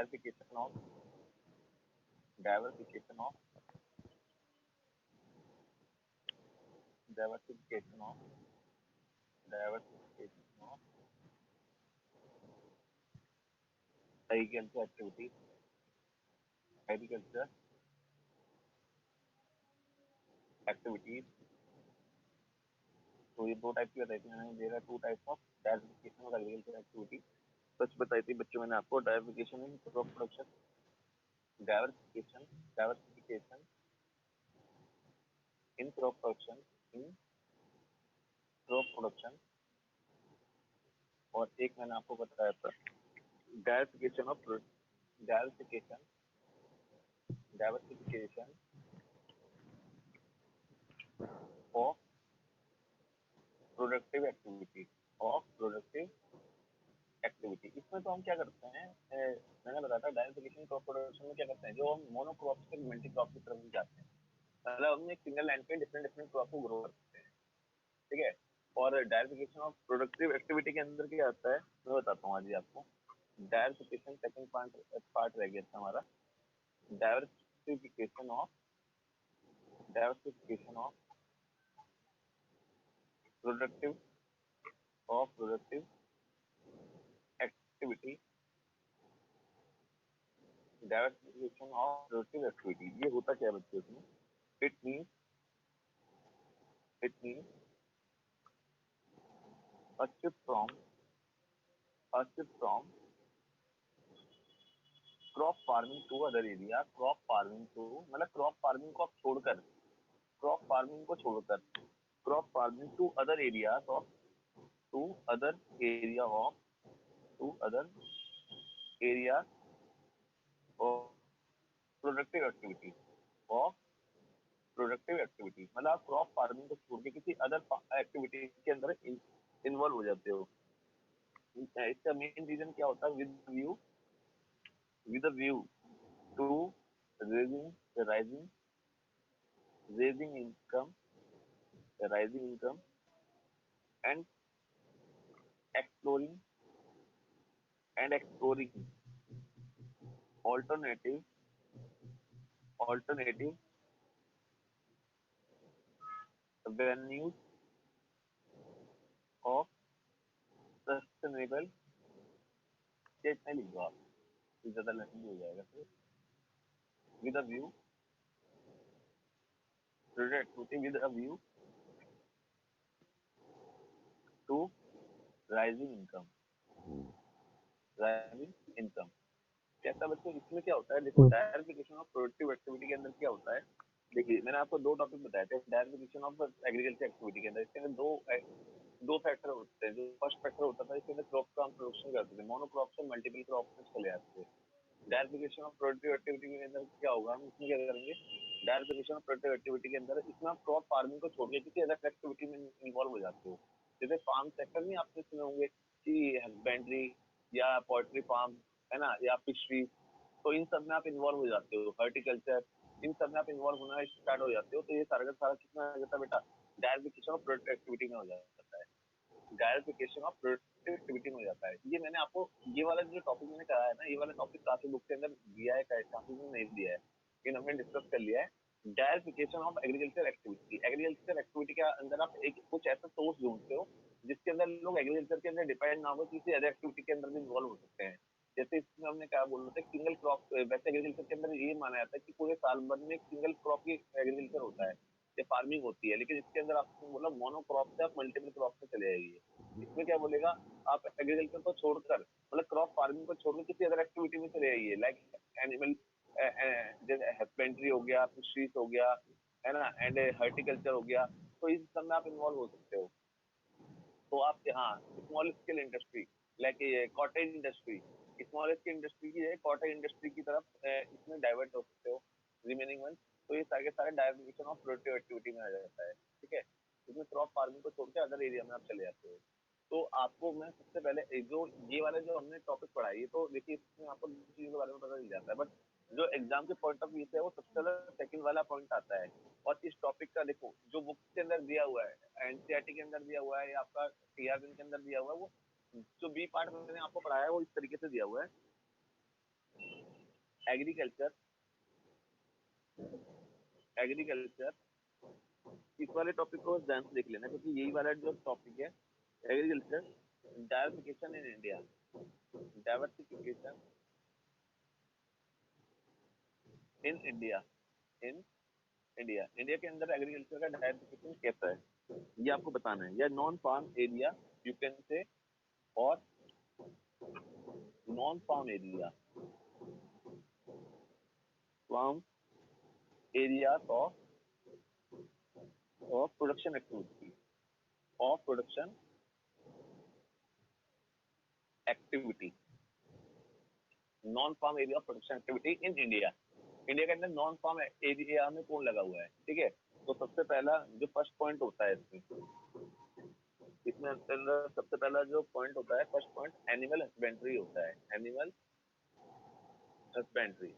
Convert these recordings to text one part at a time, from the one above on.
Diversification of diversification of diversification of diversification of agriculture activity agriculture activities. तो ये दो type की बताई थी मैंने, दे रहा two types of diversification of agriculture activity. सच बताई थी बच्चों मैंने आपको, diversification in crop production, diversification in crop production, in crop production. और एक मैंने आपको बताया था diversification of diversification diversification of productive activity, of productive activity. इसमें तो हम क्या करते हैं, मैंने बताया था डायवर्सिफिकेशन क्रॉप प्रोडक्शन में क्या करते हैं, जो हम मोनोक्रॉप से मल्टी क्रॉप की तरफ जाते हैं, मतलब हम एक सिंगल लैंड पे डिफरेंट डिफरेंट क्रॉप को ग्रो करते हैं, ठीक है। और डायवर्सिफिकेशन ऑफ प्रोडक्टिव एक्टिविटी के अंदर क्या आता है मैं बताता हूँ आज ही आपको। डायवर्सिफिकेशन सेकंड पार्ट रह गया था हमारा, diversification of productive activity, diversification of productive activity. ये होता क्या है बच्चों इसमें, it means a shift from crop farming to other area, crop farming to मतलब क्रॉप फार्मिंग को छोड़कर, क्रॉप फार्मिंग को छोड़कर crop farming to other area of to other area of to other area of productive activity, of productive activity. मतलब आप crop farming को छोड़ के किसी अदर एक्टिविटी के अंदर इन्वॉल्व हो जाते हो। इसका मेन रीजन क्या होता है, with a view to raising raising income rising income and exploring exploring alternative avenues of sustainable, ये इतना लिख दो आप, तो ज्यादा लंबी हो जाएगा फिर। with a view with a view to rising income। कैसा बच्चों, इसमें क्या होता है, देखो डायवर्सिफिकेशन ऑफ प्रोडक्टिव एक्टिविटी के अंदर क्या होता है। देखिए मैंने आपको दो टॉपिक बताए थे डायवर्सिफिकेशन ऑफ एग्रीकल्चर एक्टिविटी के अंदर। इसके अंदर दो फैक्टर होते हैं। जो फर्स्ट फैक्टर होता था इसके अंदर क्रॉप का हम प्रोडक्शन करते थे, मोनोक्रॉप से मल्टीपल क्रॉप में चले जाते थे। डायवर्सिफिकेशन ऑफ प्रोडक्टिव एक्टिविटी के अंदर क्या होगा, हम इसमें क्या करेंगे, डायवर्सिफिकेशन ऑफ प्रोडक्टिव एक्टिविटी के अंदर इसमें आप क्रॉप फार्मिंग को छोड़ के किसी अदर एक्टिविटी में इन्वॉल्व हो जाते हो। जैसे फार्म सेक्टर में आपने सुने होंगे कि हस्बेंड्री या पोल्ट्री फार्म है ना, या फिशरी, तो इन सब में आप इन्वॉल्व हो जाते हो, हॉर्टिकल्चर, इन सब में आप इन्वॉल्व होना स्टार्ट हो जाते हो। तो ये सारा का सारा कितना आ जाता है बेटा, डायवर्सिफिकेशन ऑफ प्रोडक्टिव एक्टिविटी में हो जाता है, डायवर्सिफिकेशन ऑफ प्रोडक्टिव एक्टिविटी में हो जाता है। ये मैंने आपको ये वाला जो टॉपिक मैंने कहा है ना, ये वाला टॉपिक काफी बुक के अंदर दिया है, काफी में नहीं दिया है, लेकिन हमने डिस्कस कर लिया है। Diversification of agriculture activity, agriculture activity के अंदर आप एक कुछ ऐसा सोर्स ढूंढते हो जिसके अंदर लोग एग्रीकल्चर के अंदर डिपेंड ना हो, किसी अदर एक्टिविटी के अंदर भी इन्वॉल्व हो सकते हैं। जैसे इसमें हमने क्या बोल रहे थे, सिंगल क्रॉप, वैसे एग्रीकल्चर के अंदर ये माना जाता है कि पूरे साल भर में एक सिंगल क्रॉप की एग्रीकल्चर होता है या फार्मिंग होती है, लेकिन इसके अंदर आपने बोला मोनोक्रॉप से आप मल्टीपल क्रॉप में चले जाइए। इसमें क्या बोलेगा, आप एग्रीकल्चर को छोड़कर मतलब क्रॉप फार्मिंग को छोड़कर किसी अदर एक्टिविटी में चले जाइए, लाइक एनिमल जैसे हस्बेंड्री हो गया, फिशरीज हो गया, है ना, एंड हॉर्टिकल्चर हो गया। तो इस सब में आप इन्वॉल्व हो सकते हो। तो आप यहाँ small scale industry like cottage industry, small scale industry की कॉटेज इंडस्ट्री की तरफ इसमें डाइवर्ट हो सकते हो रिमेनिंग वन। तो ये सारे के सारे डायवर्सिफिकेशन ऑफ प्रोडक्टिव एक्टिविटी में आ जाता है, ठीक है। इसमें क्रॉप फार्मिंग को छोड़ के अदर एरिया में आप चले जाते हो। तो आपको मैं सबसे पहले जो ये वाला जो हमने टॉपिक पढ़ा है, ये तो देखिए इसमें आपको चीजों के बारे में पता चल जाता है, बट जो एग्जाम के पॉइंट ऑफ व्यू से है वो सबसे ज्यादा सेकंड वाला पॉइंट आता है। और इस टॉपिक का देखो जो बुक के अंदर दिया हुआ है, एनसीईआरटी के अंदर दिया हुआ है या आपका टीआरबी के अंदर दिया हुआ है, वो जो बी पार्ट मैंने आपको पढ़ाया है वो इस तरीके से दिया हुआ है एग्रीकल्चर, एग्रीकल्चर, इस वाले टॉपिक को ध्यान से देख लेना क्योंकि यही वाला जो टॉपिक है agriculture, diversification in India, diversification in India, in India, India के अंदर एग्रीकल्चर का डाइवर्सिफिकेशन कैसा है ये आपको बताना है। या non farm area you can say, और non farm area, farm area of production activity, of production activity, non farm area of production activity in India. India के अंदर नॉन फार्म एरिया में कौन लगा हुआ है, ठीक है। तो सबसे पहला जो फर्स्ट पॉइंट होता है इसमें अंदर सबसे पहला जो पॉइंट होता है, फर्स्ट पॉइंट एनिमल हस्बेंड्री होता है। Animal husbandry,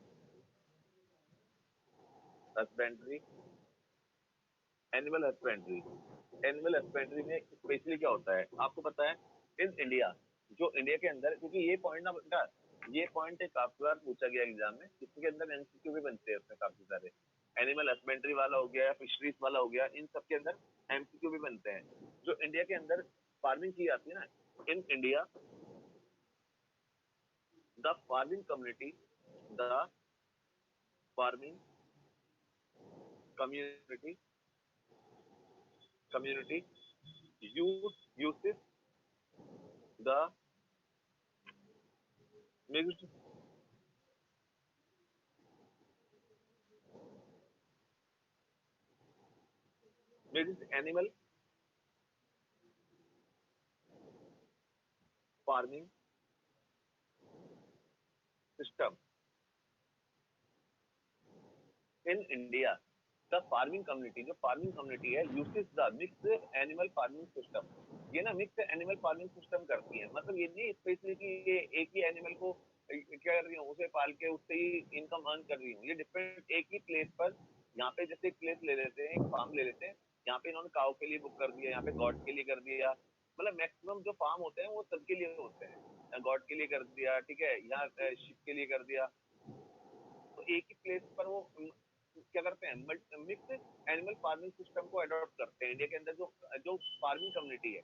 husbandry, animal husbandry, animal husbandry में स्पेशली क्या होता है आपको पता है। इन इंडिया, जो इंडिया के अंदर, क्योंकि ये पॉइंट ना बेटा, ये पॉइंट काफी बार पूछा गया एग्जाम में, जिसके अंदर एमसीक्यू भी बनते हैं उसमें काफी सारे। एनिमल हस्बेंड्री वाला हो गया या फिशरीज वाला हो गया, इन सब के अंदर एमसीक्यू भी बनते हैं। जो इंडिया के अंदर फार्मिंग की जाती है ना, in India the farming community, the farming community, community uses the mixed, mixed animal farming system in India। The farming community, जो फार्मिंग कम्युनिटी है, usage the mix animal farming system. ये ना मिक्स एनिमल फार्मिंग सिस्टम करती है, मतलब ये नहीं specially कि ये एक ही एनिमल को क्या कर रही हूँ, उसे पाल के उससे ही इनकम अर्न कर रही हूँ। ये डिफरेंट एक ही प्लेस पर, यहाँ पे जैसे एक प्लेस ले लेते हैं, एक फार्म ले लेते हैं, यहाँ पे इन्होंने काऊ के लिए बुक कर दिया, यहाँ पे गॉड के लिए कर दिया। मतलब मैक्सिमम जो फार्म होते हैं वो सबके लिए होते हैं, गॉड के लिए कर दिया, ठीक है, यहाँ शिप के लिए कर दिया। तो एक ही प्लेस पर वो क्या करते हैं, मिक्स एनिमल फार्मिंग सिस्टम को अडॉप्ट करते हैं। इंडिया के अंदर जो जो फार्मिंग कम्युनिटी है,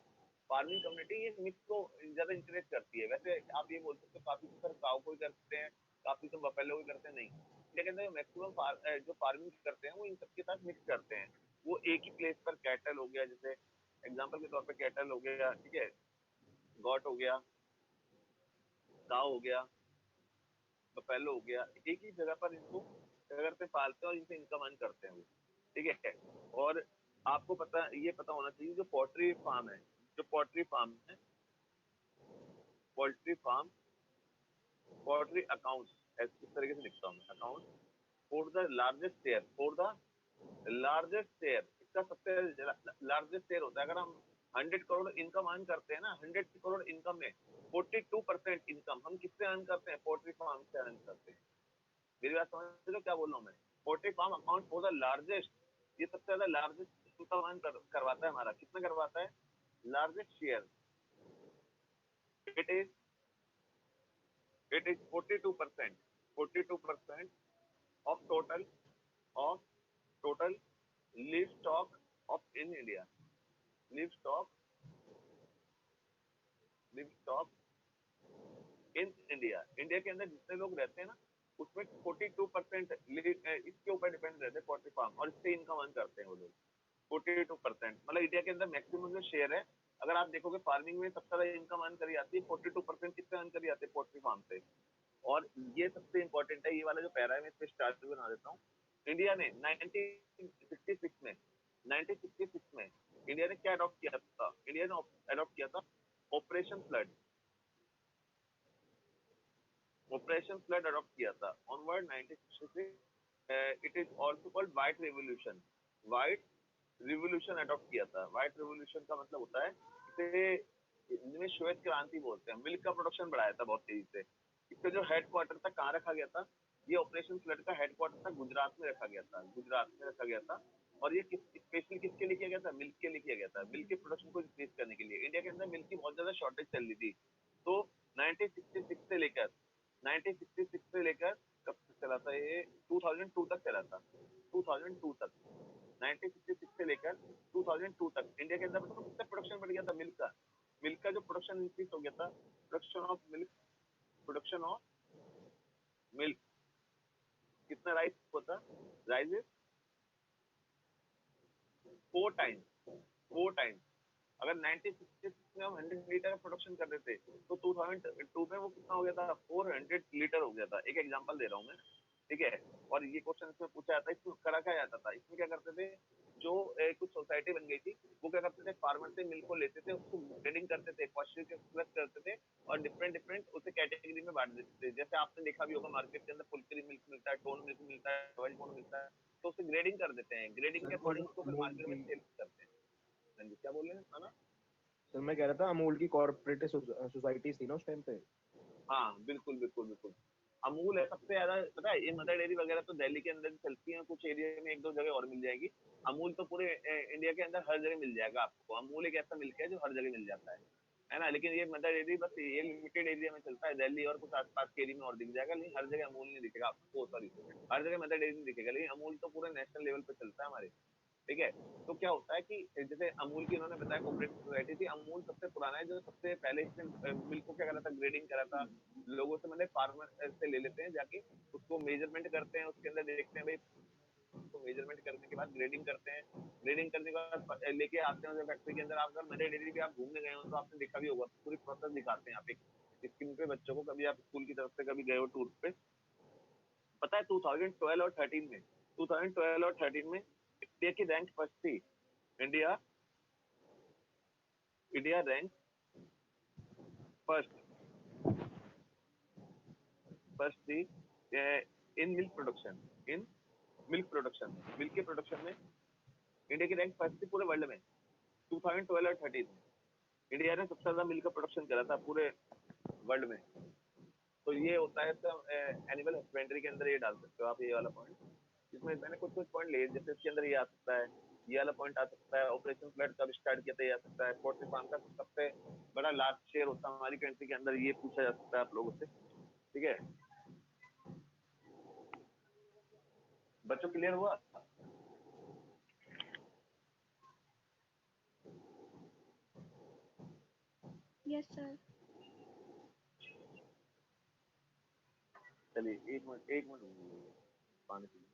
फार्मिंग कम्युनिटी ये मिक्स को ज्यादा इंकरेज करती है। वैसे आप ये बोल सकते हो काफी तो सर काऊ को ही करते हैं, काफी तो बफेलो को करते हैं, नहीं। इंडिया के अंदर मैक्सिमम जो फार्मिंग करते हैं वो इन सबके साथ मिक्स करते हैं। वो एक ही प्लेस पर कैटल हो गया, जैसे एग्जाम्पल के तौर पर कैटल हो गया, ठीक है, गॉट हो गया, काऊ हो गया, बफेलो हो गया, एक ही जगह पर इनको क्या करते हैं, पालते हैं और इनसे इनकम अर्न करते हैं वो, ठीक है। और आपको पता, ये पता होना चाहिए, जो पोल्ट्री फार्म है, जो पोल्ट्री फार्म है, पोल्ट्री फार्म, पोल्ट्री अकाउंट, इस तरीके से लिखता हूँ, account for the largest share, for the largest share, इसका सबसे लार्जेस्ट शेयर होता है। अगर हम 100 करोड़ इनकम अर्न करते हैं ना, 100 करोड़ इनकम में 42% इनकम हम किससे अर्न करते हैं, पोल्ट्री फार्म से अर्न करते हैं। मेरी बात समझ लो क्या बोल रहा हूँ मैं। Poultry farm account for the largest, ये सबसे ज्यादा लार्जेस्ट इनकम करवाता है हमारा, कितना करवाता है, largest share. It is, it is 42%, 42% of total, of total live stock of in India, live stock, live stock in India. India के अंदर जितने लोग रहते हैं ना, उसमें 42% इसके ऊपर डिपेंड रहते हैं पोल्ट्री फार्म, और इससे इनकम अर्न करते हैं वो लोग। 42%, मतलब इंडिया के अंदर मैक्सिमम जो शेयर है, अगर आप देखोगे फार्मिंग में सबसे ज्यादा इनकम अर्न करी जाती है 42% किससे अर्न करी जाती है, पोल्ट्री फार्म से। और ये सबसे इंपॉर्टेंट है, ये वाला जो पैरा है मैं इस पे स्टार्ट भी बना देता हूँ। इंडिया ने 1966 में, 1966 में इंडिया ने क्या अडॉप्ट किया था, इंडिया ने अडॉप्ट किया था operation flood, operation flood adopt किया था onward 1966। It is also called white revolution, white revolution adopt किया था। व्हाइट रिवोल्यूशन का मतलब होता है, इसे हिंदी में श्वेत क्रांति बोलते हैं। मिल्क का प्रोडक्शन बढ़ाया था बहुत तेजी से। इसका जो हेडक्वार्टर था कहाँ रखा गया था, ये ऑपरेशन फ्लड का हेडक्वार्टर था गुजरात में रखा गया था, गुजरात में रखा गया था। और ये स्पेशली किसके लिए किया गया था, मिल्क के लिए किया गया था, मिल्क के प्रोडक्शन को इंक्रीज करने के लिए। इंडिया के अंदर मिल्क की बहुत ज्यादा शॉर्टेज चल रही थी। तो 1966 से लेकर 1966 से लेकर कब तक चला था ये, 2002 तक चला था, 2002 तक, 1966 से लेकर 2002 तक इंडिया के अंदर मतलब कितना प्रोडक्शन बढ़ गया था मिल्क का। मिल्क का जो प्रोडक्शन इंक्रीज हो गया था, production of milk, production of milk कितना राइज हुआ था, राइज 4 टाइम्स, 4 टाइम्स। अगर 1966 में हम 100 लीटर का प्रोडक्शन कर रहे थे तो 2002 में वो कितना हो गया था, 400 लीटर हो गया था। एक एग्जांपल दे रहा हूँ मैं, ठीक है। और ये क्वेश्चन इसमें पूछा जाता है, इसमें करा क्या जाता था, इसमें क्या करते थे, जो कुछ सोसाइटी बन गई थी, वो क्या करते थे, फार्मर से मिल्क को लेते थे, उसको ग्रेडिंग करते थे, प्लस करते थे, और डिफरेंट डिफरेंट उसे कैटेगरी में बांट देते थे। जैसे आपने देखा भी होगा मार्केट के अंदर फुल क्रीम मिल्क मिलता है, टोन मिल्क मिलता है, वाइट टोन मिलता है, तो उसे ग्रेडिंग कर देते हैं, ग्रेडिंग के सर अकॉर्डिंग उसको फिर अमूल मार्केट में की, सेल करते हैं। हाँ जी, क्या बोल रहे हैं, है ना? सर मैं कह रहा था अमूल की कॉर्पोरेटिव सोसाइटीज थी ना उस टाइम पे। हाँ बिल्कुल बिल्कुल बिल्कुल। अमूल है सबसे ज्यादा, पता है ये मदर डेयरी वगैरह तो दिल्ली के अंदर चलती है, कुछ एरिया में एक दो जगह और मिल जाएगी। अमूल तो पूरे इंडिया के अंदर हर जगह मिल जाएगा आपको। अमूल एक ऐसा मिल्क है जो हर जगह मिल जाता है ना। लेकिन ये मदर डेयरी बस ये लिमिटेड एरिया में चलता है, दिल्ली और कुछ आसपास के एरिया में और दिख जाएगा, लेकिन हर जगह अमूल नहीं दिखेगा आपको, सॉरी, हर जगह मदर डेयरी नहीं दिखेगा, लेकिन अमूल तो पूरे नेशनल लेवल पे चलता है हमारे, ठीक है। तो क्या होता है कि जैसे अमूल की उन्होंने बताया कोऑपरेटिव सोसाइटी थी, अमूल सबसे पुराना है जो सबसे पहले इसने मिल्क को क्या करा था, ग्रेडिंग करा था। लोगों से मतलब फार्मर से ले लेते हैं जाके, उसको मेजरमेंट करते हैं, उसके अंदर देखते हैं भाई, उसको मेजरमेंट करने के बाद ग्रेडिंग करते हैं। ग्रेडिंग करने के बाद लेके आते हैं फैक्ट्री के अंदर। आप अगर मदर डेयरी भी आप घूमने गए हो तो आपने देखा भी होगा, पूरी प्रोसेस दिखाते हैं आप एक स्क्रीन पे बच्चों को, कभी आप स्कूल की तरफ से कभी गए हो टूर पे। पता है 2012 और 13 में, 2012 और 13 में इंडिया की रैंक फर्स्ट थी। India India rank first, first थी in milk production, in milk production में, मिल्क के प्रोडक्शन में इंडिया की रैंक फर्स्ट थी पूरे वर्ल्ड में, 2012 और 13 में। इंडिया ने सबसे ज्यादा मिल्क का प्रोडक्शन करा था पूरे वर्ल्ड में। तो ये होता है तो एनिमल हस्बेंड्री के अंदर ये डाल सकते हो आप, ये वाला पॉइंट। इसमें मैंने कुछ कुछ पॉइंट लिए, जैसे इसके अंदर ये आ सकता है, ये वाला पॉइंट आ सकता है, ऑपरेशन फ्लड कब स्टार्ट किया था ये आ सकता है, पोल्ट्री फार्म का सबसे बड़ा लार्ज शेयर होता है हमारी कंट्री के अंदर, ये पूछा जा सकता है आप लोगों से, ठीक है। बच्चों क्लियर हुआ? Yes sir. चलिए एक मिनट, एक मिनट पानी पी लो।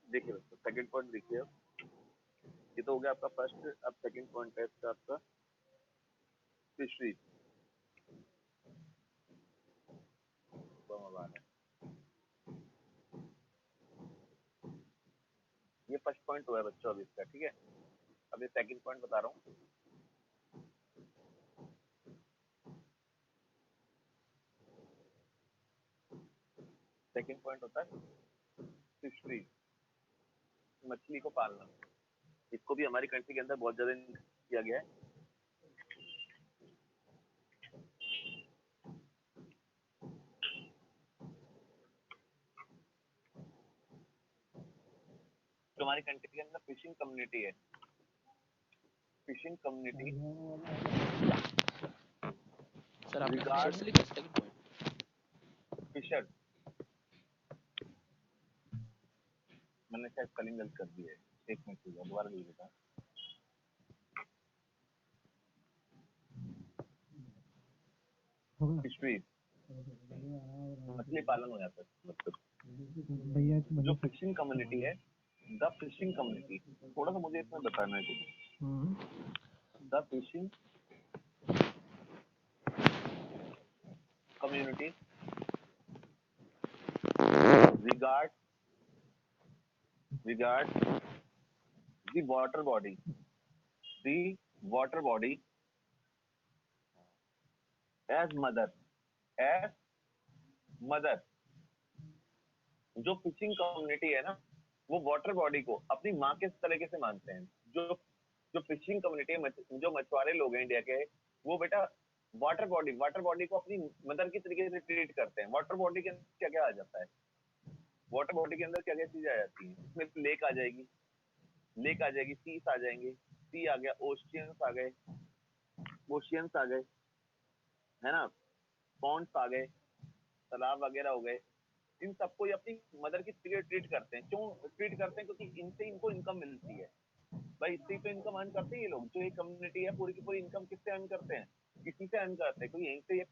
देखिए दोस्तों, सेकंड पॉइंट देखिए, ये तो हो गया आपका फर्स्ट। अब सेकंड पॉइंट है इसका आपका फिशरी। ये फर्स्ट पॉइंट हुआ है बच्चों अभी इसका, ठीक है। अब ये सेकंड पॉइंट बता रहा हूँ। सेकंड पॉइंट होता है फिशरी, मछली को पालना। इसको भी हमारी कंट्री के अंदर बहुत ज्यादा किया गया है। हमारी कंट्री के अंदर फिशिंग कम्युनिटी है, फिशिंग कम्युनिटी सर आपने रिगार्ड फिशर्स लिखा सेकंड पॉइंट। फिशर, मैंने शायद स्पेलिंग गलत कर दी है, एक मिनट रुको दोबारा लिख देता हूँ। फिशरी मछली पालन हो जाता है, मतलब जो फिशिंग कम्युनिटी है, द फिशिंग कम्युनिटी, थोड़ा सा मुझे इसमें बताना है the fishing community regard the water body as mother, जो फिशिंग कम्युनिटी है ना, वो वाटर बॉडी को अपनी माँ के तरीके से मानते हैं। जो जो फिशिंग कम्युनिटी है, जो मछुआरे लोग हैं इंडिया के, वो बेटा वाटर बॉडी को अपनी मदर की तरीके से ट्रीट करते हैं। वाटर बॉडी के अंदर क्या क्या आ जाता है, वाटर बॉडी के अंदर क्या क्या चीजें आ जाती है, इसमें लेक आ जाएगी, सीस आ जाएंगे, सी आ गया, ओशियंस आ गए, है ना, पॉन्ड्स आ गए, तालाब वगैरह हो गए। इन सबको ये अपनी मदर की तरह ट्रीट करते हैं। क्यों ट्रीट करते हैं? क्योंकि इनसे इनको इनकम मिलती है भाई, इससे तो इनकम अर्न करते हैं ये लोग। जो ये कम्युनिटी है पूरी की पूरी इनकम किससे अर्न करते हैं? किसी से अर्न करते हैं, कोई यहीं से ये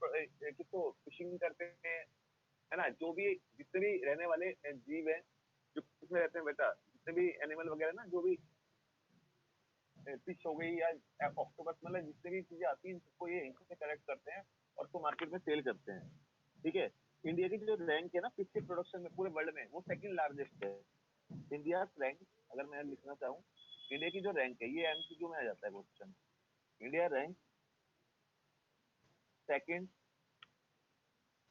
किसको फिशिंग करते हैं, है ना। जो भी जितने भी रहने वाले जीव है जो इसमें रहते हैं बेटा, जितने भी एनिमल वगैरह ना, जो भी फिश हो गई या ऑक्टोपस, मतलब जितनी भी चीजें आती हैं, सबको ये यहीं से कलेक्ट करते हैं और उसको मार्केट में सेल करते हैं। ठीक है, इंडिया की जो रैंक है ना फिश के प्रोडक्शन में पूरे वर्ल्ड में, वो सेकंड लार्जेस्ट है। इंडिया रैंक, अगर मैं लिखना चाहूँ इंडिया की जो रैंक है, ये एमसीक्यू में आ जाता है question. India rank second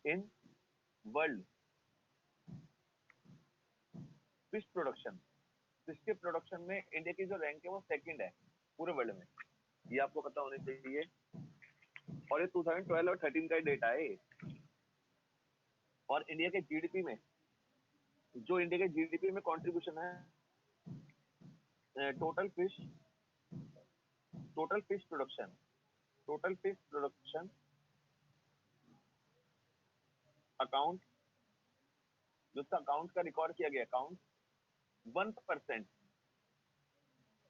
in world fish production. Fish के प्रोडक्शन में इंडिया की जो रैंक है वो सेकंड है पूरे वर्ल्ड में, ये आपको पता होना चाहिए। और ये 2012 और 13 का डेटा है। और इंडिया के जीडीपी में, जो इंडिया के जीडीपी में कंट्रीब्यूशन है, टोटल फिश प्रोडक्शन अकाउंट, जो अकाउंट का रिकॉर्ड किया गया, account 1%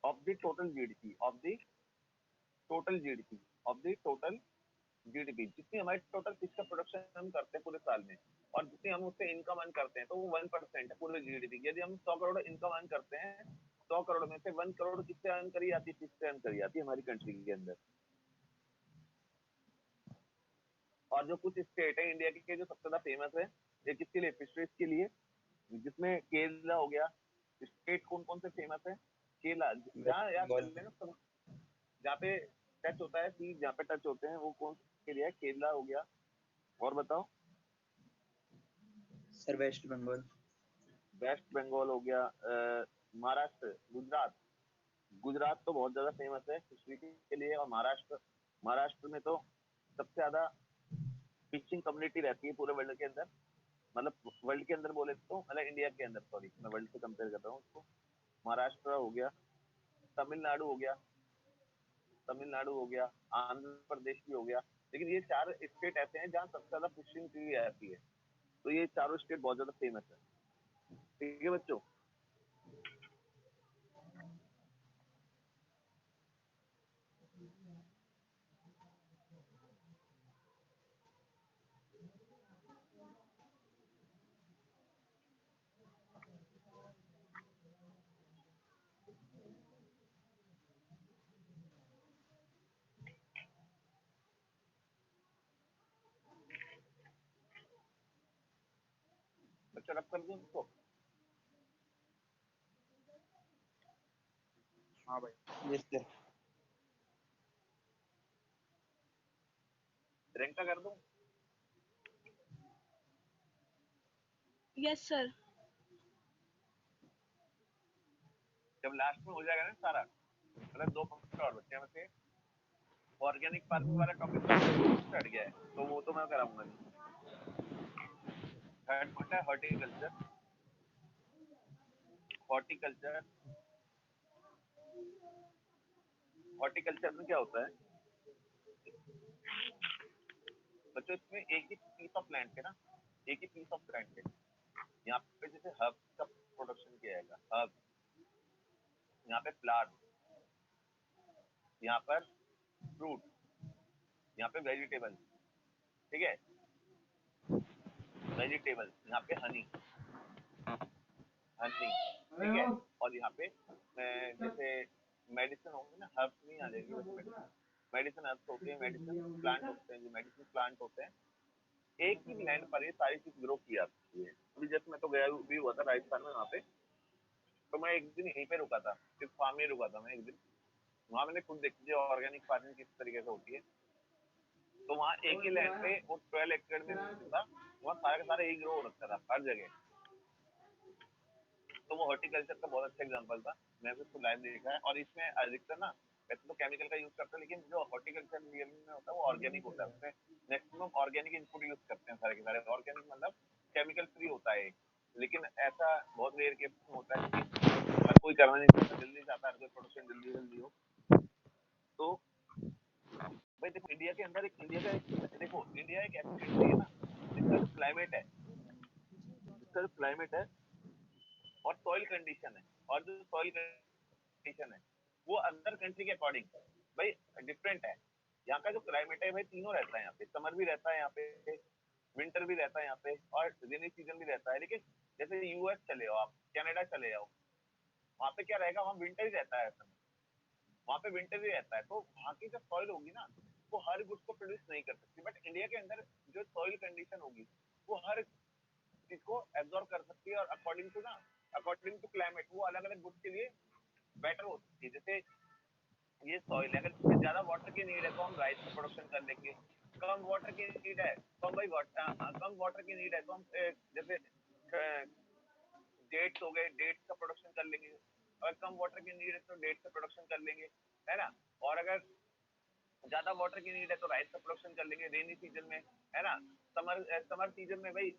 of the total GDP, जितनी हमारी टोटल फिश का प्रोडक्शन हम करते हैं पूरे साल में, और जितनी हम उससे इनकम अर्न करते हैं, तो वो 1% है पूरे जीडीपी। यदि हम 100 करोड़ इनकम अर्न करते हैं, 100 करोड़ में से 1 करोड़ किससे अर्न करी जाती है? फिश से अर्न करी जाती है हमारी कंट्री के अंदर। और जो कुछ स्टेट है इंडिया के जो सबसे ज्यादा फेमस है, ये किसके लिए? फिशरीज के लिए, जिसमें केरला हो गया। स्टेट कौन कौन से फेमस है? केरला, जहाँ याद कर लेना सब, जहाँ पे टच होता है, सी जहाँ पे टच होते हैं वो कौन से एरिया है? केरला हो गया, और बताओ सर। वेस्ट बंगाल हो गया, महाराष्ट्र, गुजरात तो बहुत ज्यादा फेमस है फिशरी के लिए। और महाराष्ट्र में तो सबसे ज्यादा फिशिंग कम्युनिटी रहती है पूरे वर्ल्ड के अंदर, मतलब वर्ल्ड के अंदर बोले तो, मतलब इंडिया के अंदर, सॉरी मैं वर्ल्ड से कंपेयर कर रहा हूँ उसको। महाराष्ट्र हो गया, तमिलनाडु हो गया, आंध्र प्रदेश भी हो गया। लेकिन ये 4 स्टेट ऐसे हैं जहाँ सबसे ज्यादा फिशिंग की जाती है, तो ये चारों स्टेट बहुत ज्यादा फेमस है। ठीक है बच्चों, बच्चा रब कर दूं इसको? हाँ भाई। Yes sir. रैंक का कर दूं? Yes sir. जब लास्ट में हो जाएगा ना सारा, मतलब 2 पॉइंट और बच्चे हैं, वैसे ऑर्गेनिक फार्मिंग वाला टॉपिक तो हट गया है, तो वो तो मैं कराऊंगा नहीं। थर्ड पॉइंट है हॉर्टिकल्चर। हॉर्टिकल्चर में क्या होता है बच्चों, इसमें एक ही पीस ऑफ लैंड पे ना, एक ही पीस ऑफ लैंड पे यहाँ पे जैसे हर्ब का प्रोडक्शन किया जाएगा, हर्ब, यहाँ पे फ्लावर, यहाँ पर फ्रूट, यहाँ पे वेजिटेबल, ठीक है, वेजिटेबल, यहाँ पे हनी, हनी, ठीक है, और यहाँ पे जैसे मेडिसिन होंगे ना, हर्ब्स नहीं आ जाएगी, बस मेडिसिन हर्ब्स होते हैं, मेडिसिन प्लांट होते हैं, जो मेडिसिन प्लांट होते हैं, एक ही लैंड पर ये सारी चीज ग्रो की जाती है। अभी जैसे मैं तो गया भी हुआ था राजस्थान में, वहाँ पे तो मैं एक दिन यहीं पे रुका था, सिर्फ फार्म में रुका था मैं एक दिन, वहाँ मैंने खुद देखी ऑर्गेनिक फार्मिंग किस तरीके से होती है। तो वहाँ एक ही लैंड पे वो 12 एकड़ में था, वहाँ सारा का सारा यही ग्रो हो रखा था हर जगह। तो वो हॉर्टिकल्चर का बहुत अच्छा एग्जांपल था, मैं भी उसको लाइव देखा है। और इसमें अधिकतर ना वैसे तो केमिकल का यूज करते हैं, लेकिन जो हॉर्टिकल्चर रियल में होता है वो ऑर्गेनिक होता है, उसमें मैक्सिमम ऑर्गेनिक इनपुट यूज करते हैं सारे के सारे। ऑर्गेनिक मतलब केमिकल फ्री होता है, लेकिन ऐसा बहुत रेयर केस में होता है कि हर कोई करना नहीं चाहता, जल्दी चाहता है हर कोई प्रोडक्शन जल्दी जल्दी हो। तो भाई देखो इंडिया के अंदर इंडिया का देखो इंडिया एक ऐसी कंट्री है ना जिसका जो क्लाइमेट है और सॉइल कंडीशन है, और जो सॉइल कंडीशन है वो अदर कंट्री के अकॉर्डिंग भाई डिफरेंट है। यहाँ का जो क्लाइमेट है भाई तीनों रहता है, यहाँ पे समर भी रहता है, यहाँ पे विंटर भी रहता है, यहाँ पे और रेनी सीजन भी रहता है। लेकिन जैसे यूएस चले जाओ आप, कनाडा चले जाओ, वहाँ पे क्या रहेगा, वहाँ विंटर ही रहता है, वहाँ पे विंटर ही रहता है। तो वहाँ की जो सॉइल होगी ना वो हर गुड्स को प्रोड्यूस नहीं कर सकती, बट इंडिया के अंदर जो सॉइल कंडीशन होगी वो हर चीज को एब्जॉर्ब कर सकती है, और अकॉर्डिंग टू क्लाइमेट वो अलग अलग गुड्स के लिए बेटर हो सकती है। जैसे ये सॉइल है, अगर इसमें ज्यादा वाटर की नीड है तो हम राइस का प्रोडक्शन कर लेंगे, कम वाटर की नीड है तो हम भाई कम वाटर की नीड है तो हम जैसे डेट्स हो गए, डेट्स का प्रोडक्शन कर लेंगे। अगर कम वाटर की नीड है तो डेट्स का प्रोडक्शन कर लेंगे, है ना। और अगर ज्यादा वाटर की नीड है तो राइस का प्रोडक्शन कर लेंगे रेनी सीजन में, है ना। समर सीजन में भाई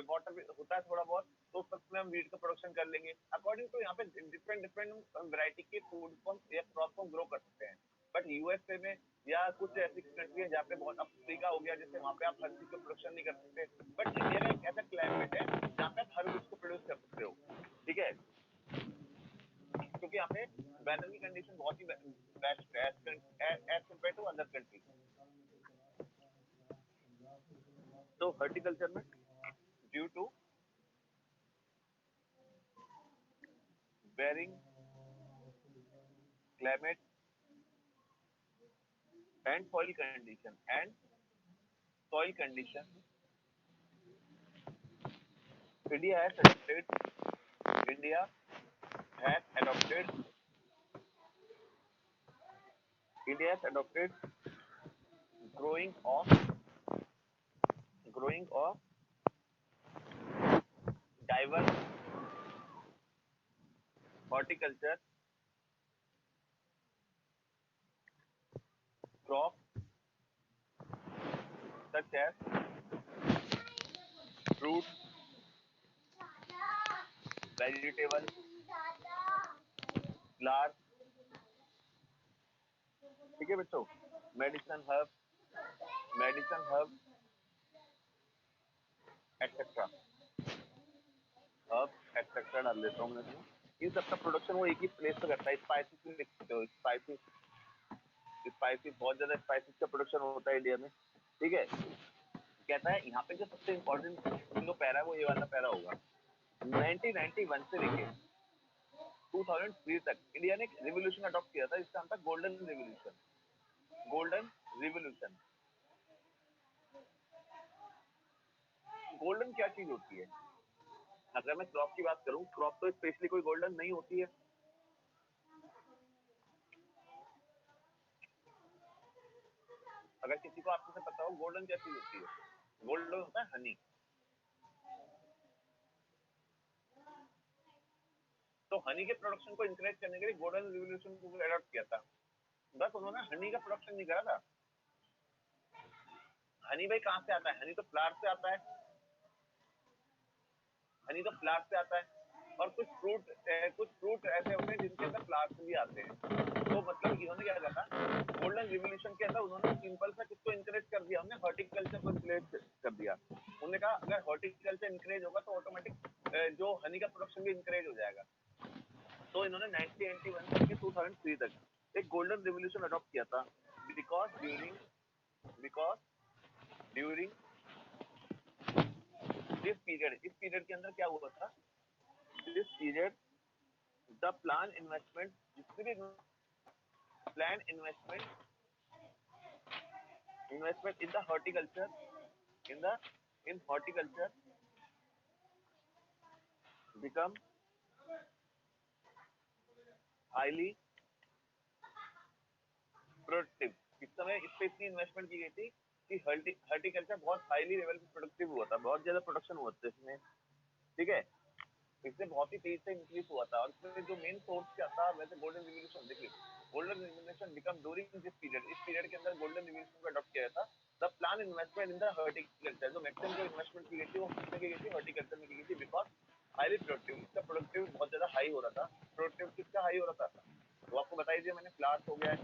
वाटर होता है थोड़ा बहुत, तो उस वक्त में हम वीट का प्रोडक्शन कर लेंगे। अकॉर्डिंग टू यहाँ पे डिफरेंट डिफरेंट वैरायटी के फूड को या क्रॉप को ग्रो कर सकते हैं। बट यूएसए में या कुछ ऐसी कंट्री है जहाँ पे बहुत, अफ्रीका हो गया जैसे, वहाँ पे आप हर चीज का प्रोडक्शन नहीं कर सकते। बट इंडिया का एक ऐसा क्लाइमेट है जहाँ पे आप हर कुछ को प्रोड्यूस कर सकते हो, ठीक है, क्योंकि यहाँ पे वेदर की कंडीशन बहुत ही बेस्ट है as compare to other country. तो हॉर्टिकल्चर में due to varying climate and soil condition, India has adopted India has adopted India has adopted growing of diverse horticulture crops such as fruit, vegetable, flowers, ठीक है बच्चों, medicine herb etcetera, herb etcetera डाल देता हूँ मैं इसमें। इन सबका production वो एक ही प्लेस पे करता है। स्पाइसेस भी देख सकते हो, स्पाइसेस बहुत ज्यादा स्पाइसेस का प्रोडक्शन होता है इंडिया में, ठीक है। कहता है यहाँ पे जो सबसे इम्पोर्टेंट जो पैरा है वो ये वाला पैरा होगा। 1991 से लेके 2003 तक इंडिया ने एक रिवोल्यूशन अडॉप्ट किया था जिसका नाम था गोल्डन रिवोल्यूशन। गोल्डन क्या चीज होती है? अगर मैं क्रॉप की बात करूं, क्रॉप तो स्पेशली कोई गोल्डन नहीं होती है। अगर किसी को आपसे पता हो गोल्डन क्या चीज होती है, गोल्डन होता है हनी। तो हनी के प्रोडक्शन को इंकरेज करने के लिए गोल्डन रिवोल्यूशन को अडॉप्ट किया था। बस उन्होंने हनी का प्रोडक्शन नहीं करा था। हनी भाई कहाँ से आता है? हनी तो फ्लावर से आता है, हनी तो फ्लावर से आता है। और कुछ फ्रूट ऐसे होते हैं जिनके अंदर फ्लावर्स भी आते हैं। तो मतलब इन्होंने क्या कहा था, गोल्डन रिवोल्यूशन के अंदर उन्होंने सिंपल सा किसको इंकरेज कर दिया, हमने हॉर्टिकल्चर को इंकरेज कर दिया। उन्होंने कहा अगर हॉर्टिकल्चर इंकरेज होगा तो ऑटोमेटिक जो हनी का प्रोडक्शन भी इंकरेज हो जाएगा। तो इन्होंने 1981 से 2003 तक एक गोल्डन रिवोल्यूशन अडॉप्ट किया था, बिकॉज ड्यूरिंग दिस पीरियड, इस पीरियड के अंदर क्या हुआ था, this period the plan investment, जितने भी plan investment in the horticulture in horticulture become highly productive. इस समय इस पे इतनी इन्वेस्टमेंट की गई थी कि हॉर्टिकल्चर बहुत हाईली लेवल पे प्रोडक्टिव हुआ था, बहुत ज्यादा प्रोडक्शन हुआ था इसमें, ठीक है। इससे बहुत ही तेज से इंक्रीज हुआ था। और इसमें जो मेन सोर्स क्या था, वैसे गोल्डन रिवोल्यूशन, देखिए golden revolution become during this period, इस पीरियड के अंदर गोल्डन रिवोल्यूशन को अडॉप्ट किया था। The plan investment in the horticulture, जो मैक्सिमम जो इन्वेस्टमेंट की गई थी वो किसमें की गई थी, हॉर्टिकल्चर में की गई थी, बिकॉज हाईली प्रोडक्टिव, इसका प्रोडक्टिव बहुत ज्यादा हाई हो रहा था। प्रोडक्टिव किसका हाई हो रहा था, वो आपको बताई दिया मैंने, फ्लावर्स हो गया,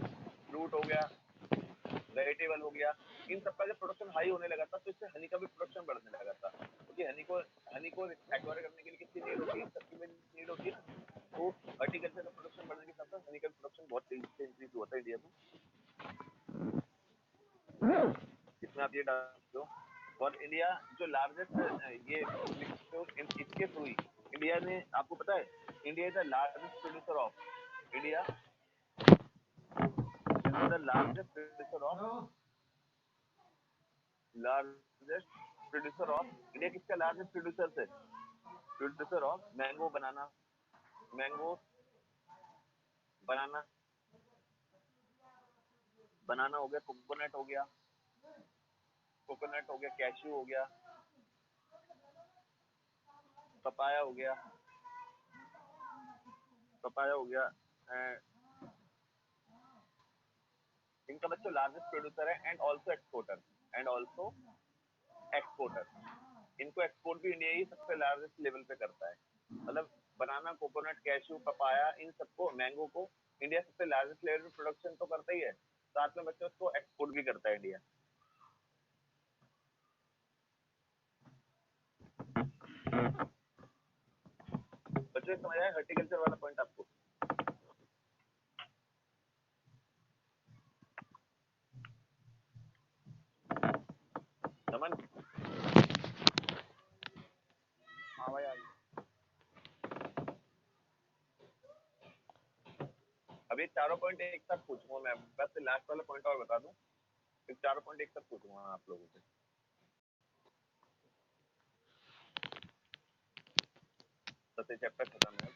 फ्रूट हो गया, वेजिटेबल हो गया, इन सबका जब प्रोडक्शन हाई होने लगा था तो इससे हनी का भी प्रोडक्शन बढ़ने लगा था, क्योंकि हनी को एक्वायर करने के लिए कितनी नीड होती है, सबकी नीड होती है ना। तो हॉर्टिकल्चर का प्रोडक्शन बढ़ने के साथ साथ हनी का प्रोडक्शन बहुत तेजी से इंक्रीज हुआ था इंडिया में। इसमें आप ये डाल सकते हो। और इंडिया जो लार्जेस्ट ये इसके थ्रू ही इंडिया ने, आपको पता है India is the largest producer of India is the largest producer of India, किसका largest producer of mango, mango banana banana हो गया, कोकोनट हो गया, कैश्यू हो गया, पपाया हो गया, एंड इनका बच्चों लार्जेस्ट प्रोड्यूसर है एंड ऑल्सो एक्सपोर्टर। इनको एक्सपोर्ट भी इंडिया ही सबसे लार्जेस्ट लेवल पे करता है। मतलब बनाना, कोकोनट, कैश्यू, पपाया, इन सबको, मैंगो को इंडिया सबसे लार्जेस्ट लेवल पे प्रोडक्शन तो करता ही है, साथ में बच्चों उसको एक्सपोर्ट भी करता है इंडिया। बच्चों समझ आया हॉर्टिकल्चर वाला पॉइंट आपको? नमन, हाँ भाई आज अभी चारों पॉइंट एक साथ पूछूंगा मैं, बस लास्ट वाला पॉइंट और बता दूं, फिर चारों पॉइंट एक साथ पूछूंगा आप लोगों से, बस ये चैप्टर खत्म है।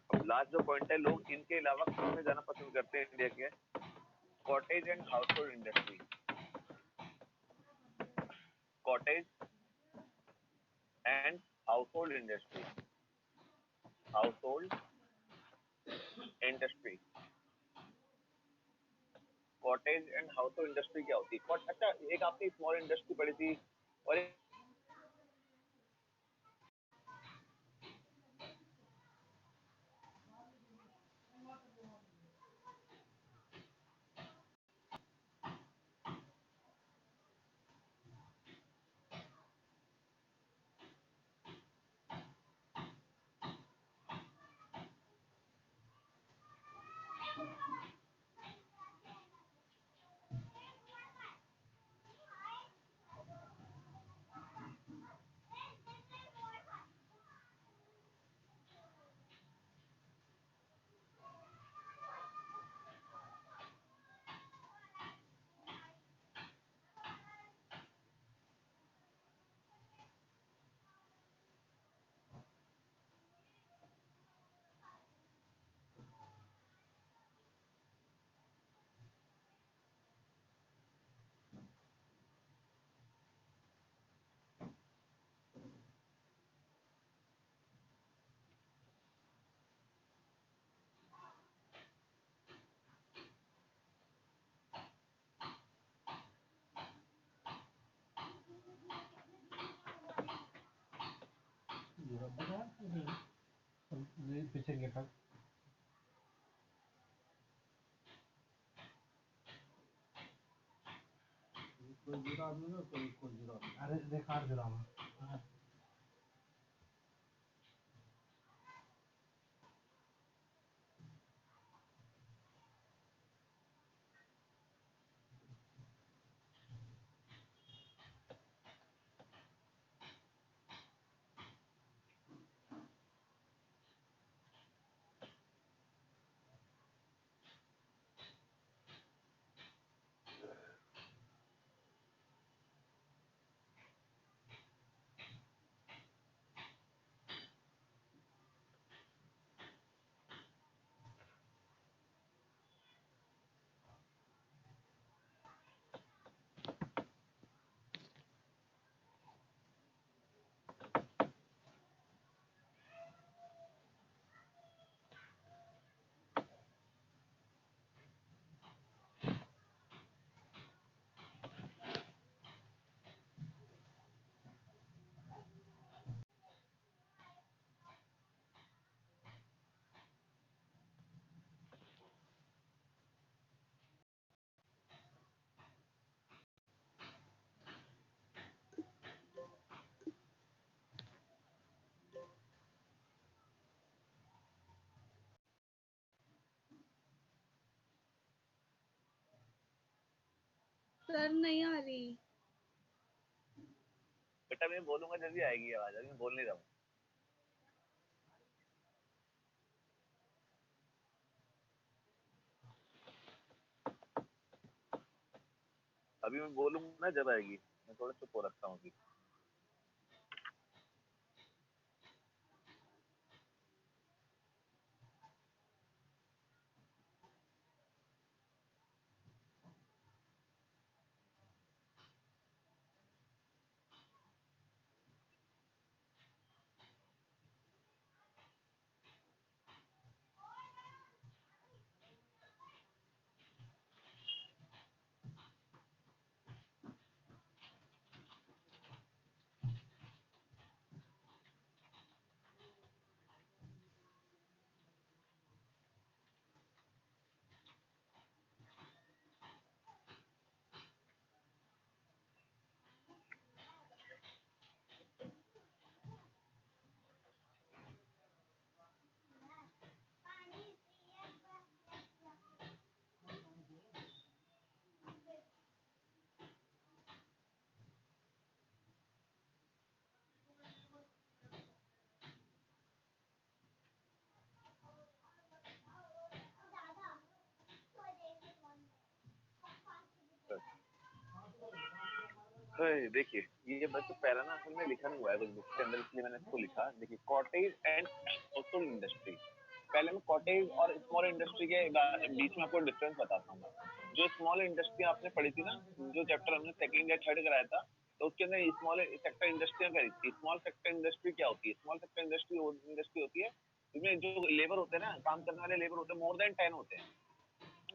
अब लास्ट जो पॉइंट है, लोग इनके अलावा किसमें जाना पसंद करते हैं इंडिया के, cottage and household industry. Cottage and household industry, household industry, cottage and household industry क्या होती है? अच्छा, एक आपने स्मॉल इंडस्ट्री पढ़ी थी और पीछे गेट कोई जुड़ा आदमी ना कोई जुड़ा अरे देखा जुड़ा सर नहीं आ रही बेटा मैं बोलूंगा जल्दी आएगी आवाज, अभी मैं बोल नहीं रहा हूँ। अभी मैं बोलूंगा ना जब आएगी, मैं थोड़ा चुप हो रखता हूँ अभी। देखिए ये बस पहला ना असल में लिखा नहीं हुआ है कुछ बुक के अंदर, इसलिए मैंने इसको लिखा। देखिए कॉटेज एंड हाउसहोल्ड इंडस्ट्री, पहले मैं कॉटेज और स्मॉल इंडस्ट्री के बीच में आपको डिफरेंस बताता हूँ। जो स्मॉल इंडस्ट्री आपने पढ़ी थी ना, जो चैप्टर हमने सेकंड या थर्ड कराया था, तो उसके अंदर स्मॉल सेक्टर इंडस्ट्रियां करी थी। स्मॉल सेक्टर इंडस्ट्री क्या होती है? स्मॉल सेक्टर इंडस्ट्री होती है जिसमें जो लेबर होते हैं ना, काम करने वाले लेबर होते हैं, मोर देन 10 होते हैं,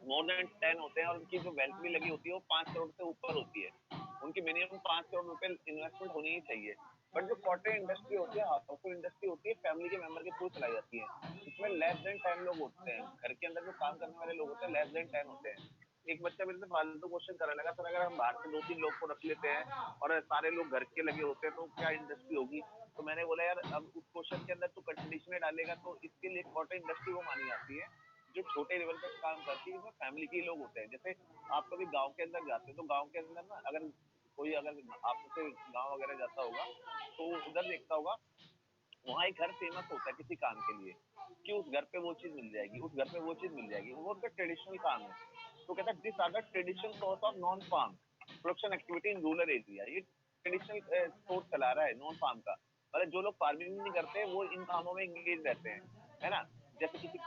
मोर देन 10 होते हैं, और उनकी जो वेल्थ भी लगी होती है वो 5 करोड़ से ऊपर होती है। उनकी मिनिमम 5 करोड़ रुपए इन्वेस्टमेंट होनी ही चाहिए। बट जो कॉटेज इंडस्ट्री होती है, हाउसफुल इंडस्ट्री होती है, फैमिली के मेंबर के थ्रू चलाई जाती है। इसमें लेस देन 10 लोग होते हैं, घर के अंदर जो काम करने वाले लोग होते हैं लेस देन 10 होते हैं। एक बच्चा मेरे से फालतू क्वेश्चन करने लगा, सर अगर हम बाहर से 2-3 लोग को रख लेते हैं और सारे लोग घर के लगे होते हैं तो क्या इंडस्ट्री होगी? तो मैंने बोला यार अब उस क्वेश्चन के अंदर तो कंडीशनें डालेगा, तो इसके लिए कॉटेज इंडस्ट्री वो मानी जाती है जो छोटे लेवल पे काम करती है, इसमें फैमिली के लोग होते हैं। जैसे आप कभी गांव के अंदर जाते हैं तो गांव के अंदर ना अगर कोई अगर आप उसे गांव वगैरह जाता होगा तो उधर देखता होगा वहाँ एक घर फेमस होता है किसी काम के लिए कि उस घर पे वो चीज मिल जाएगी, उस घर पे वो चीज मिल जाएगी, वो उसका ट्रेडिशनल काम है। तो कहता है this are the traditional source of non farm production activity in rural area. ये ट्रेडिशनल सोर्स चला रहा है नॉन फार्म का, मतलब जो लोग फार्मिंग नहीं करते वो इन कामों में इंगेज रहते हैं, है ना। जैसे किसी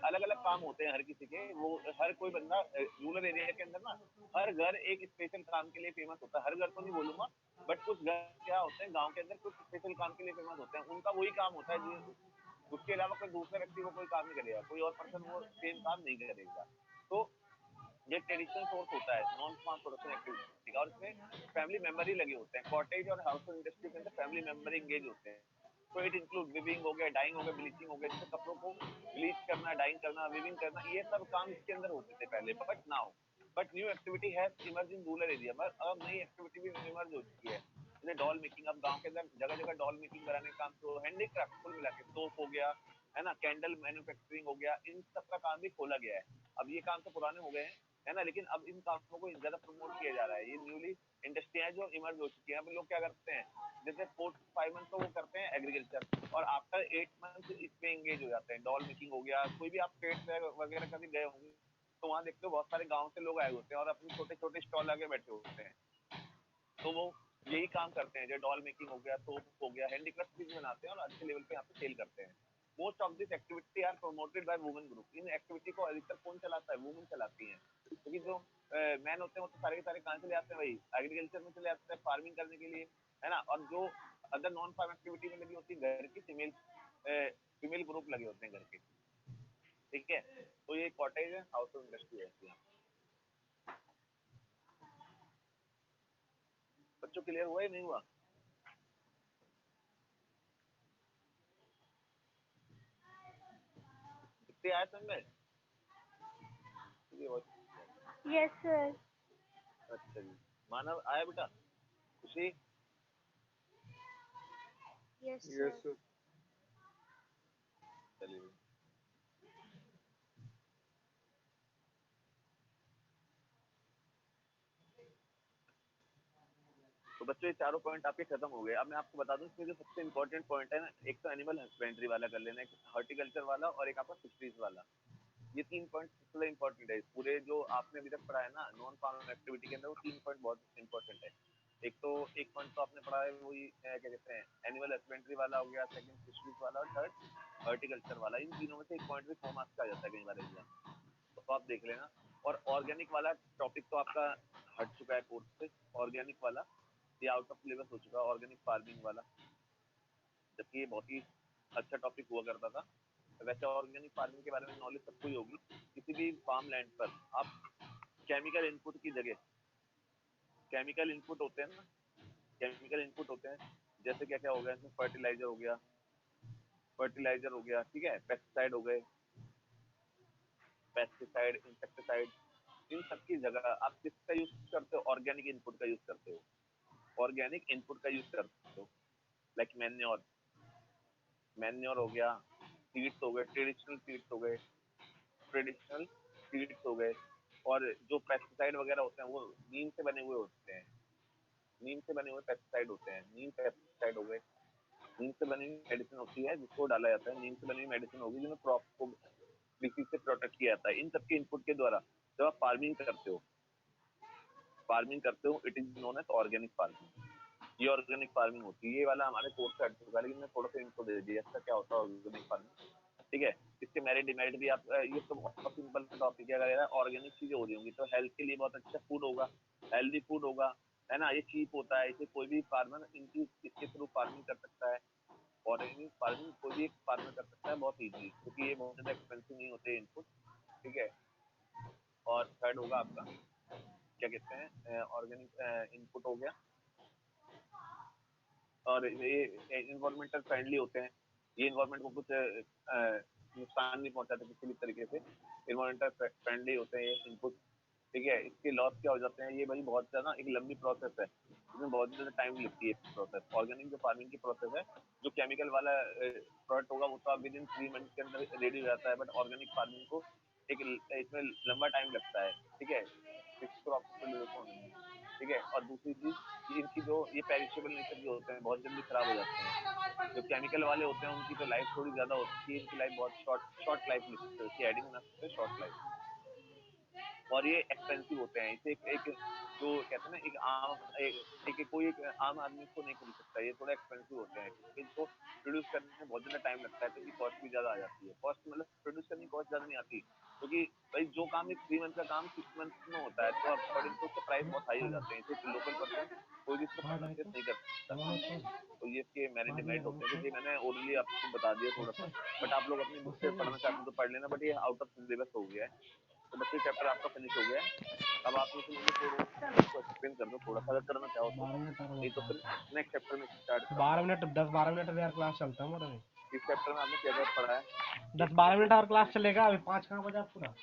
अलग अलग काम होते हैं हर किसी के, वो हर कोई बंदा रूरल एरिया के अंदर ना हर घर एक स्पेशल काम के लिए फेमस होता है। हर घर तो नहीं बोलूंगा, बट कुछ घर क्या होते हैं गांव के अंदर कुछ स्पेशल काम के लिए फेमस होते हैं, उनका वही काम होता है जो उसके अलावा कोई दूसरा व्यक्ति वो कोई काम नहीं करेगा, कोई और पर्सन वो सेम काम नहीं करेगा। तो ये ट्रेडिशनल सोर्स होता है नॉन फार्म प्रोडक्शन एक्टिविटी का, और इसमें फैमिली मेंबर ही लगे होते हैं। कॉटेज और हाउस इंडस्ट्री के अंदर फैमिली मेंबर इंगेज होते हैं। तो इट इंक्लूड विविंग हो गया, डाइंग हो गया, ब्लीचिंग हो गया, जैसे कपड़ों को ब्लीच करना, डाइंग करना, विविंग करना, ये सब काम इसके अंदर होते थे पहले, but new activity has emerge in rural area. अब नई एक्टिविटी भी इमर्ज हो चुकी है, जैसे डॉल मेकिंग। अब गांव के अंदर जगह जगह डॉल मेकिंग कराने का काम, तो हैंडीक्राफ्ट कुल मिला के सोप हो गया, है ना, कैंडल मैन्युफैक्चरिंग हो गया, इन सब का काम भी खोला गया है। अब ये काम तो पुराने हो गए हैं, है ना, लेकिन अब इन कामों को ज्यादा प्रमोट किया जा रहा है। ये न्यूली इंडस्ट्रियां जो इमर्ज हो चुकी हैं। अब लोग क्या करते हैं, जैसे 4 to 5 मंथ तो वो करते हैं एग्रीकल्चर, और आफ्टर 8 मंथ इसमें एंगेज हो जाते हैं। डॉल मेकिंग हो गया, कोई भी आप ट्रेड फेयर वगैरह कभी गए होंगे तो वहाँ देखते हो बहुत सारे गाँव से लोग आए होते हैं और अपने छोटे छोटे स्टॉल आगे बैठे होते हैं, तो वो यही काम करते हैं, जो डॉल मेकिंग हो गया, सोप हो गया, हैंडीक्राफ्ट चीज बनाते हैं और अच्छे लेवल पे यहाँ पे सेल करते हैं। Most of this activity are promoted by women group. इन एक्टिविटी को अधिकतर कौन चलाता है, वुमेन चलाती हैं, क्योंकि जो मैन होते हैं वो तो सारे के सारे कहाँ चले आते हैं, भाई एग्रीकल्चर में चले आते हैं फार्मिंग करने के लिए, है ना, और जो अदर नॉन फार्म एक्टिविटी में लगी होती है घर की फीमेल ग्रुप लगे होते हैं घर के, ठीक है। तो ये कॉटेज है, हाउस होल्ड इंडस्ट्री है यहाँ। बच्चों क्लियर हुआ या नहीं हुआ? कितने आए समझ में? Yes sir. अच्छा जी, मानव आया बेटा? खुशी? Yes yes sir. चलिए, तो बच्चों ये चारों पॉइंट आपके खत्म हो गए। अब मैं आपको बता दूं इसमें जो सबसे इंपॉर्टेंट पॉइंट है ना, एक तो एनिमल हस्बेंड्री वाला कर लेना, एक हॉर्टिकल्चर वाला और एक आपका फिशरीज वाला। ये 3 पॉइंट सबसे इंपॉर्टेंट है पूरे जो आपने अभी तक पढ़ा है ना नॉन फार्म एक्टिविटी के अंदर, वो 3 पॉइंट बहुत इंपॉर्टेंट है। एक पॉइंट तो आपने पढ़ा है वही क्या कहते हैं, एनिमल हस्बेंड्री वाला हो गया, सेकंड फिशरीज वाला और थर्ड हॉर्टिकल्चर वाला। इन तीनों में से एक पॉइंट भी 4 मार्क्स का आ जाता है कई बार एग्जाम, तो आप देख लेना। और ऑर्गेनिक वाला टॉपिक तो आपका हट चुका है कोर्स से, ऑर्गेनिक वाला ये आउट ऑफ सिलेबस हो चुका है, ऑर्गेनिक फार्मिंग वाला, जबकि ये बहुत ही अच्छा टॉपिक हुआ करता था। वैसे ऑर्गेनिक फार्मिंग के बारे में नॉलेज सबको ही होगी। किसी भी फार्म लैंड पर आप केमिकल इनपुट की जगह, केमिकल इनपुट होते हैं ना, केमिकल इनपुट होते हैं, जैसे क्या क्या हो गया इसमें, फर्टिलाइजर हो गया, ठीक है, पेस्टिसाइड हो गए, पेस्टिसाइड, इंसेक्टिसाइड, इन सब की जगह आप किसका यूज करते हो, ऑर्गेनिक इनपुट का यूज करते हो, ऑर्गेनिक इनपुट का यूज करते हो, लाइक मैन्योर, मैन्योर हो गया, सीड्स हो गए, ट्रेडिशनल सीड्स हो गए, और जो पेस्टिसाइड वगैरह होते हैं वो नीम से बने हुए होते हैं, नीम से बने हुए पेस्टिसाइड होते हैं, नीम पेस्टिसाइड हो गए, नीम से बनी हुई मेडिसिन होती है जिसको डाला जाता है, नीम से बनी हुई मेडिसिन होगी जिन्हें क्रॉप को डिसीज से प्रोटेक्ट किया जाता है। इन सबके इनपुट के द्वारा जब आप फार्मिंग करते हो it is known as organic farming. ये ऑर्गेनिक फार्मिंग होती है। ये वाला हमारे कोर्स का हट चुका है, लेकिन मैं थोड़ा सा इनको दे दिया इसका क्या होता है ऑर्गेनिक फार्मिंग, ठीक है। इसके मेरिट डिमेरिट भी आप ये तो बहुत सिंपल टॉपिक है। अगर ऑर्गेनिक चीजें हो रही होंगी तो हेल्थ के लिए बहुत अच्छा फूड होगा, हेल्दी फूड होगा, है ना, ये चीप होता है, इसे कोई भी फार्मर इनकी इसके थ्रू फार्मिंग कर सकता है। ऑर्गेनिक फार्मिंग कोई भी एक फार्मर कर सकता है बहुत ईजी, क्योंकि ये बहुत ज्यादा एक्सपेंसिव नहीं होते इनपुट, ठीक है। और थर्ड होगा आपका क्या कहते हैं, ऑर्गेनिक इनपुट हो गया, और ये इन्वायरमेंटल फ्रेंडली होते हैं। ये इन्वायरमेंट को कुछ नुकसान नहीं पहुंचाते किसी भी तरीके से, इन्वायरमेंटल फ्रेंडली होते हैं ये इनपुट, ठीक है। इसके लॉस क्या हो जाते हैं, ये भाई बहुत ज्यादा एक लंबी प्रोसेस है, इसमें बहुत ज्यादा टाइम लगती है प्रोसेस। ऑर्गेनिक जो फार्मिंग की प्रोसेस है, जो केमिकल वाला प्रोडक्ट होगा वो तो आप विद इन 3 मंथ के अंदर रेडी हो जाता है, बट ऑर्गेनिक फार्मिंग को एक इसमें लंबा टाइम लगता है, ठीक है, क्रॉप प्रोड्यूस होने में, ठीक है। और दूसरी चीज इनकी जो ये पेरिशेबल नेचर के होते हैं, बहुत जल्दी खराब हो जाते हैं। जो केमिकल वाले होते हैं उनकी तो लाइफ थोड़ी ज्यादा होती है, इनकी लाइफ बहुत शॉर्ट लाइफ लिखते हैं, इसकी एडिंग बना सकते हैं शॉर्ट लाइफ। और ये एक्सपेंसिव होते हैं, इसे एक जो कहते हैं ना कोई एक आम आदमी इसको नहीं खरीद सकता, ये थोड़ा एक्सपेंसिव होते हैं क्योंकि इनको प्रोड्यूस करने में बहुत ज्यादा टाइम लगता है, तो इनकी कॉस्ट भी ज्यादा आ जाती है। कॉस्ट मतलब प्रोड्यूस करने की कॉस्ट ज्यादा नहीं आती, क्योंकि भाई जो काम एक 3 मंथ का काम 6 मंथ में होता है, तो अकॉर्डिंग टू उसके प्राइस बहुत हाई हो जाते हैं, इसे लोकल पर्सन कोई भी इसको परचेस नहीं कर सकता। तो ये इसके मेरिट डिमेरिट होते हैं, क्योंकि मैंने ओरली आपको बता दिया थोड़ा सा, बट आप लोग अपनी बुक से पढ़ना चाहते हो तो पढ़ लेना, बट ये आउट ऑफ सिलेबस हो गया है, तो बच्चे चैप्टर आपका फिनिश हो गया है। अब आप मुझे उसको एक्सप्लेन कर दो थोड़ा सा, अगर करना चाहो तो, 12 मिनट नहीं तो फिर नेक्स्ट चैप्टर में स्टार्ट 12 मिनट 10-12 मिनट यार क्लास चलता है हमारा। इस चैप्टर में आपने क्या क्या पढ़ा है? 10-12 मिनट और क्लास चलेगा। अभी 5 कहाँ बजा पूरा।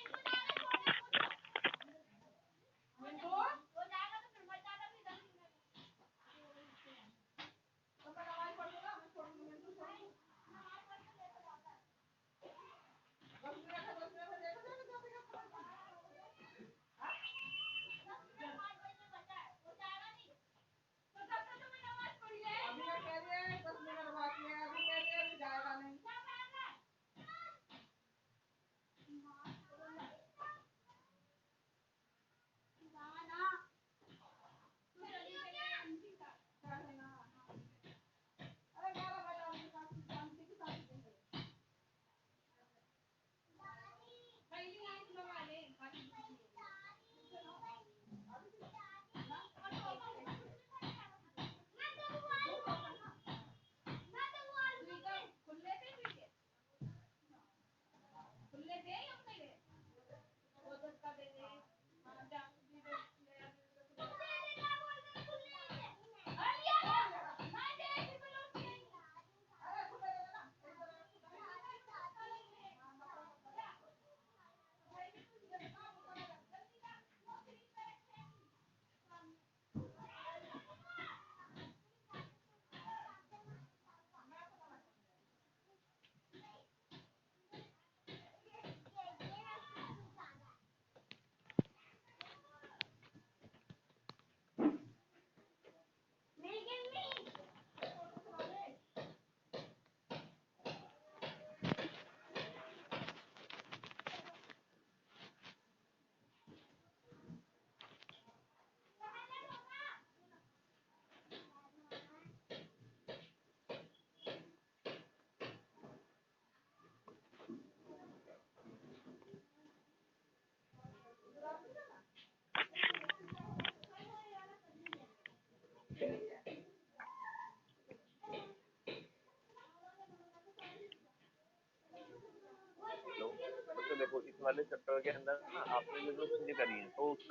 तो देखो इस वाले चैप्टर के अंदर ना आपने जो चीजें करी हैं तो उस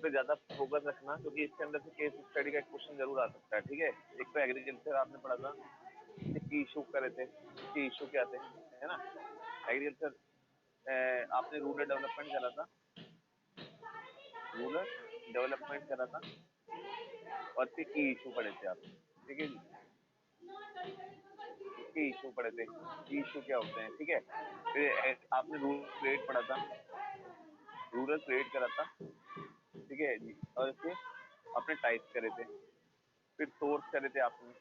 पर ज्यादा फोकस रखना, क्योंकि इसके अंदर से केस स्टडी का एक क्वेश्चन जरूर आ सकता है। ठीक है, एक तो एग्रीकल्चर आपने पढ़ा था कि इशू करे थे, कि इशू क्या थे, है ना। एग्रीकल्चर आपने रूरल डेवलपमेंट करा था, रूरल डेवलपमेंट करा था, और फिर की इशू पढ़े थे आप। ठीक है जी, की इशू पढ़े थे, की इशू क्या होते हैं। ठीक है, फिर आपने रूरल ट्रेड पढ़ा था, रूरल ट्रेड करा था। ठीक है जी, और फिर आपने टाइप करे थे, फिर सोर्स करे थे आपने,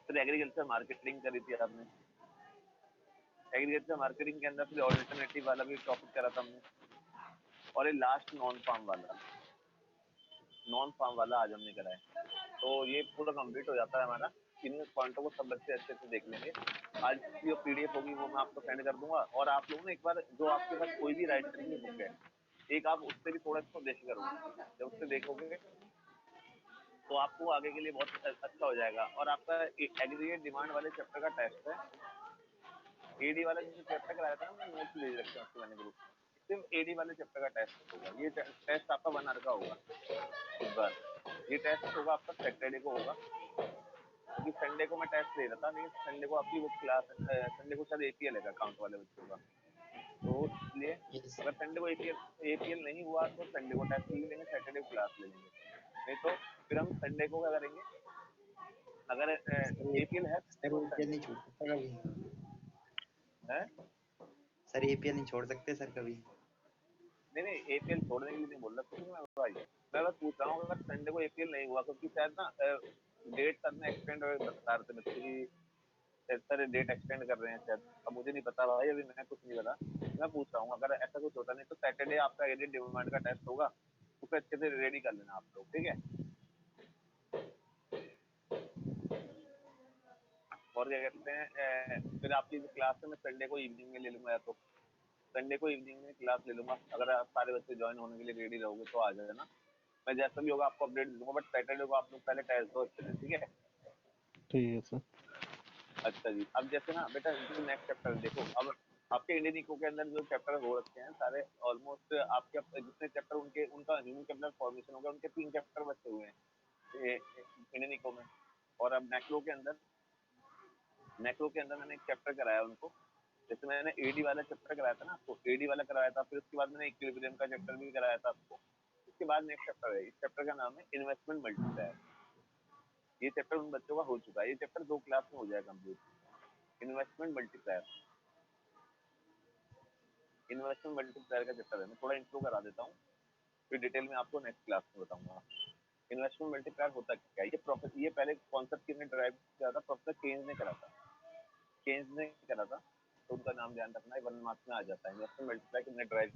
फिर एग्रीकल्चर मार्केटिंग करी थी आपने। एग्रीकल्चर मार्केटिंग के अंदर फिर ऑल्टरनेटिव वाला भी टॉपिक करा था हमने, और ये लास्ट नॉन फार्म वाला आज हमने करा है। तो ये पूरा कंप्लीट हो जाता है हमारा। इन पॉइंटों को सब बच्चे अच्छे से देख लेंगे। आज की जो पीडीएफ होगी वो मैं आपको सेंड कर दूंगा, और आप लोग ना एक बार जो आपके पास कोई भी राइटर की बुक है, एक आप उससे भी थोड़ा इसको देख करो। जब उससे देखोगे तो आपको आगे के लिए बहुत अच्छा हो जाएगा। और आपका एग्रीगेट डिमांड वाले चैप्टर का टेस्ट है, एडी वाला जो चैप्टर कराया था ना, मैं नोट्स भेज रखे हैं उसके मैंने ग्रुप में, सिर्फ एडी वाले चैप्टर का टेस्ट होगा। ये टेस्ट आपका 1 आवर का होगा इस बार। ये टेस्ट होगा आपका सैटरडे को होगा, क्योंकि संडे को मैं टेस्ट दे रहा था, लेकिन संडे को आपकी वो क्लास, संडे को शायद एपीएल है अकाउंट वाले बच्चों का, तो इसलिए अगर संडे को एपीएल नहीं हुआ तो संडे को टेस्ट ले लेंगे, सैटरडे को क्लास ले लेंगे। नहीं तो फिर हम संडे को क्या करेंगे, अगर एपीएल है सर एपीएल नहीं छोड़ सकता कभी है सर, एपीएल नहीं छोड़ सकते सर कभी। नहीं एपीएल छोड़ने के लिए नहीं बोल रहा कुछ मैं भाई, मैं बस पूछ रहा हूँ अगर संडे को एपीएल नहीं हुआ, क्योंकि शायद ना डेट सर ने एक्सटेंड बता रहे थे बच्चे की, सर डेट एक्सटेंड कर रहे हैं शायद। अब मुझे नहीं पता भाई, अभी मैं कुछ नहीं पता, मैं पूछ रहा हूँ। अगर ऐसा कुछ होता नहीं तो सैटरडे आपका एडिट डिमांड का टेस्ट होगा, उसे अच्छे से रेडी कर लेना आप लोग। ठीक है, और क्या कहते हैं, फिर आपकी क्लास में मैं संडे को इवनिंग में ले लूंगा, या तो संडे को इवनिंग में क्लास ले लूंगा। अगर आप सारे बच्चे ज्वाइन होने के लिए रेडी रहोगे तो आ जाना, मैं जैसा भी होगा आपको अपडेट दूंगा। बट सैटरडे को आप लोग पहले टेस्ट दो अच्छे से। ठीक है, ठीक है सर। अच्छा जी। अब जैसे ना बेटा नेक्स्ट चैप्टर देखो, अब आपके इंडियन इको के अंदर जो चैप्टर हो रखे हैं सारे ऑलमोस्ट आपके जितने चैप्टर उनके उनका ह्यूमन कैपिटल फॉर्मेशन हो गया, उनके 3 चैप्टर बचे हुए हैं इंडियन इको में। और अब मैक्रो के अंदर मैंने एक चैप्टर कराया उनको, जैसे मैंने एडी वाला चैप्टर कराया था ना आपको, एडी वाला कराया था, फिर उसके बाद मैंने इक्विलिब्रियम का चैप्टर भी कराया था आपको। उसके बाद नेक्स्ट चैप्टर है, इस चैप्टर का नाम है इन्वेस्टमेंट मल्टीप्लायर। ये चैप्टर उन बच्चों का हो चुका है, ये चैप्टर 2 क्लास में हो जाएगा कंप्लीट। इन्वेस्टमेंट मल्टीप्लायर का चैप्टर है, मैं थोड़ा इंट्रो करा देता हूँ, फिर डिटेल में आपको नेक्स्ट क्लास में बताऊंगा। इन्वेस्टमेंट मल्टीप्लायर होता क्या है, ये पहले कॉन्सेप्ट किसने ड्राइव किया था, प्रोफेसर केन्स ने करा था, तो उनका नाम ध्यान रखना है, 1 मार्क्स में आ जाता है। इन्वेस्टमेंट मल्टीप्लायर किसने ड्राइव